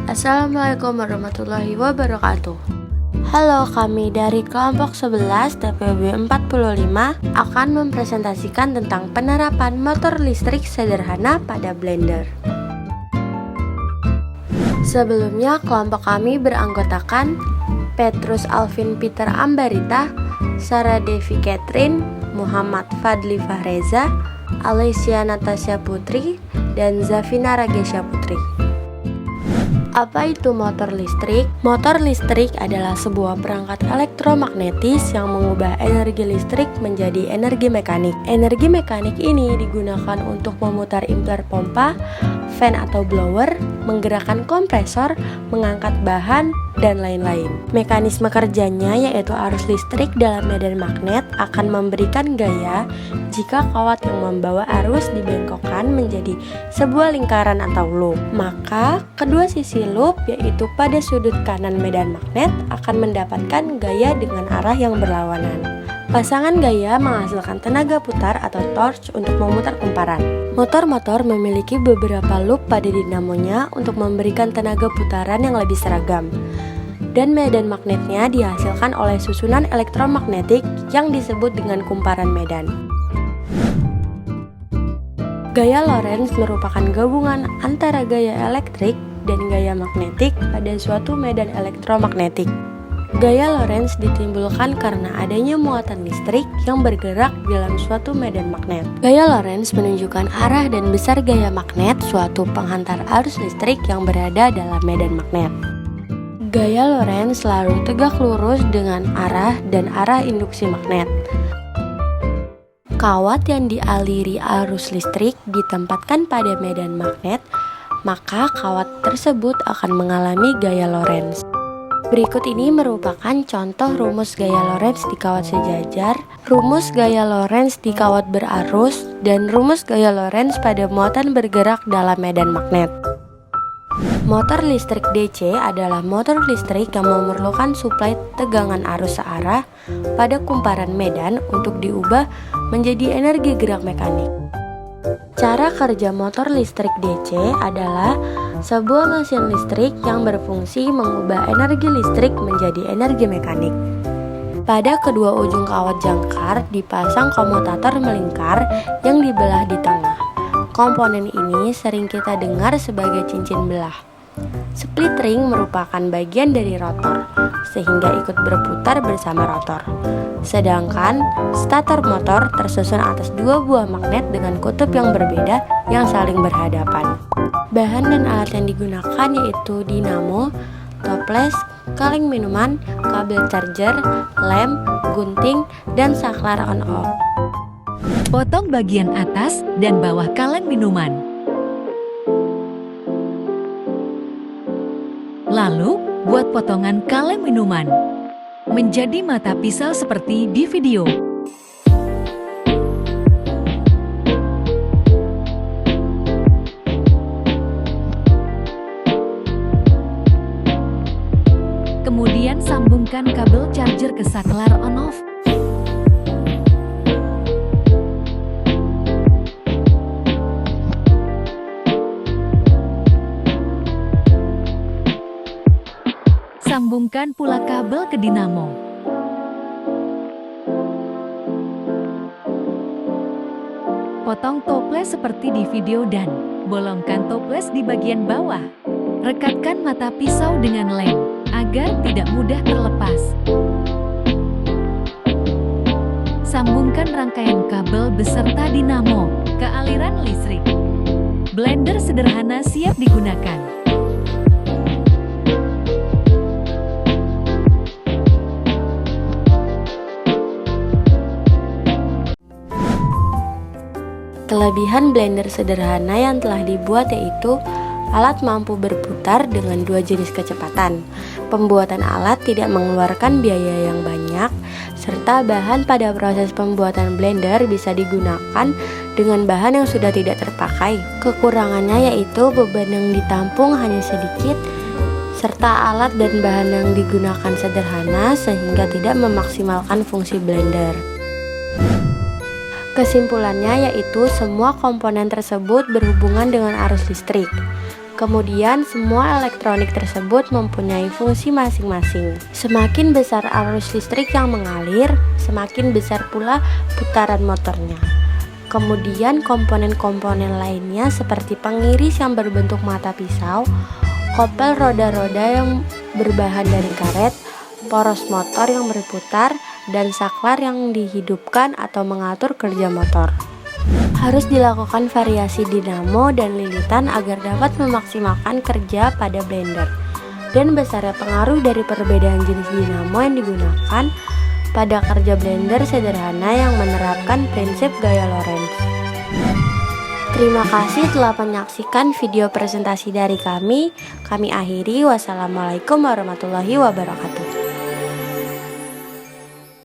Assalamualaikum warahmatullahi wabarakatuh. Halo, kami dari kelompok 11 TPB 45 akan mempresentasikan tentang penerapan motor listrik sederhana pada blender. Sebelumnya, kelompok kami beranggotakan Petrus Alvin Peter Ambarita, Sarah Devi Catherine, Muhammad Fadli Fahreza, Alicia Natasha Putri, dan Zafina Ragesha Putri. Apa itu motor listrik? Motor listrik adalah sebuah perangkat elektromagnetis yang mengubah energi listrik menjadi energi mekanik. Energi mekanik ini digunakan untuk memutar impeller pompa, fan atau blower, menggerakkan kompresor, mengangkat bahan, dan lain-lain. Mekanisme kerjanya yaitu arus listrik dalam medan magnet akan memberikan gaya jika kawat yang membawa arus dibengkokkan menjadi sebuah lingkaran atau loop. Maka kedua sisi loop yaitu pada sudut kanan medan magnet akan mendapatkan gaya dengan arah yang berlawanan. Pasangan gaya menghasilkan tenaga putar atau torque untuk memutar kumparan. Motor-motor memiliki beberapa loop pada dinamonya untuk memberikan tenaga putaran yang lebih seragam. Dan medan magnetnya dihasilkan oleh susunan elektromagnetik yang disebut dengan kumparan medan. Gaya Lorentz merupakan gabungan antara gaya elektrik dan gaya magnetik pada suatu medan elektromagnetik. Gaya Lorentz ditimbulkan karena adanya muatan listrik yang bergerak dalam suatu medan magnet. Gaya Lorentz menunjukkan arah dan besar gaya magnet suatu penghantar arus listrik yang berada dalam medan magnet. Gaya Lorentz selalu tegak lurus dengan arah dan arah induksi magnet. Kawat yang dialiri arus listrik ditempatkan pada medan magnet, maka kawat tersebut akan mengalami gaya Lorentz. Berikut ini merupakan contoh rumus gaya Lorentz di kawat sejajar, rumus gaya Lorentz di kawat berarus, dan rumus gaya Lorentz pada muatan bergerak dalam medan magnet. Motor listrik DC adalah motor listrik yang memerlukan suplai tegangan arus searah pada kumparan medan untuk diubah menjadi energi gerak mekanik. Cara kerja motor listrik DC adalah sebuah mesin listrik yang berfungsi mengubah energi listrik menjadi energi mekanik. Pada kedua ujung kawat jangkar dipasang komutator melingkar yang dibelah di tengah. Komponen ini sering kita dengar sebagai cincin belah. Split ring merupakan bagian dari rotor, sehingga ikut berputar bersama rotor. Sedangkan stator motor tersusun atas dua buah magnet dengan kutub yang berbeda yang saling berhadapan. Bahan dan alat yang digunakan yaitu dinamo, toples, kaleng minuman, kabel charger, lem, gunting, dan saklar on-off. Potong bagian atas dan bawah kaleng minuman. Lalu, buat potongan kaleng minuman menjadi mata pisau seperti di video. Kemudian sambungkan kabel charger ke saklar on-off. Sambungkan pula kabel ke dinamo. Potong toples seperti di video dan bolongkan toples di bagian bawah. Rekatkan mata pisau dengan lem agar tidak mudah terlepas. Sambungkan rangkaian kabel beserta dinamo ke aliran listrik. Blender sederhana siap digunakan. Kelebihan blender sederhana yang telah dibuat yaitu alat mampu berputar dengan dua jenis kecepatan. Pembuatan alat tidak mengeluarkan biaya yang banyak, serta bahan pada proses pembuatan blender bisa digunakan dengan bahan yang sudah tidak terpakai. Kekurangannya yaitu beban yang ditampung hanya sedikit, serta alat dan bahan yang digunakan sederhana sehingga tidak memaksimalkan fungsi blender. Kesimpulannya yaitu semua komponen tersebut berhubungan dengan arus listrik. Kemudian, semua elektronik tersebut mempunyai fungsi masing-masing. Semakin besar arus listrik yang mengalir, semakin besar pula putaran motornya. Kemudian, komponen-komponen lainnya seperti pengiris yang berbentuk mata pisau, kopel roda-roda yang berbahan dari karet, poros motor yang berputar, dan saklar yang dihidupkan atau mengatur kerja motor. Harus dilakukan variasi dinamo dan lilitan agar dapat memaksimalkan kerja pada blender. Dan besarnya pengaruh dari perbedaan jenis dinamo yang digunakan pada kerja blender sederhana yang menerapkan prinsip gaya Lorentz. Terima kasih telah menyaksikan video presentasi dari kami. Kami akhiri. Wassalamualaikum warahmatullahi wabarakatuh.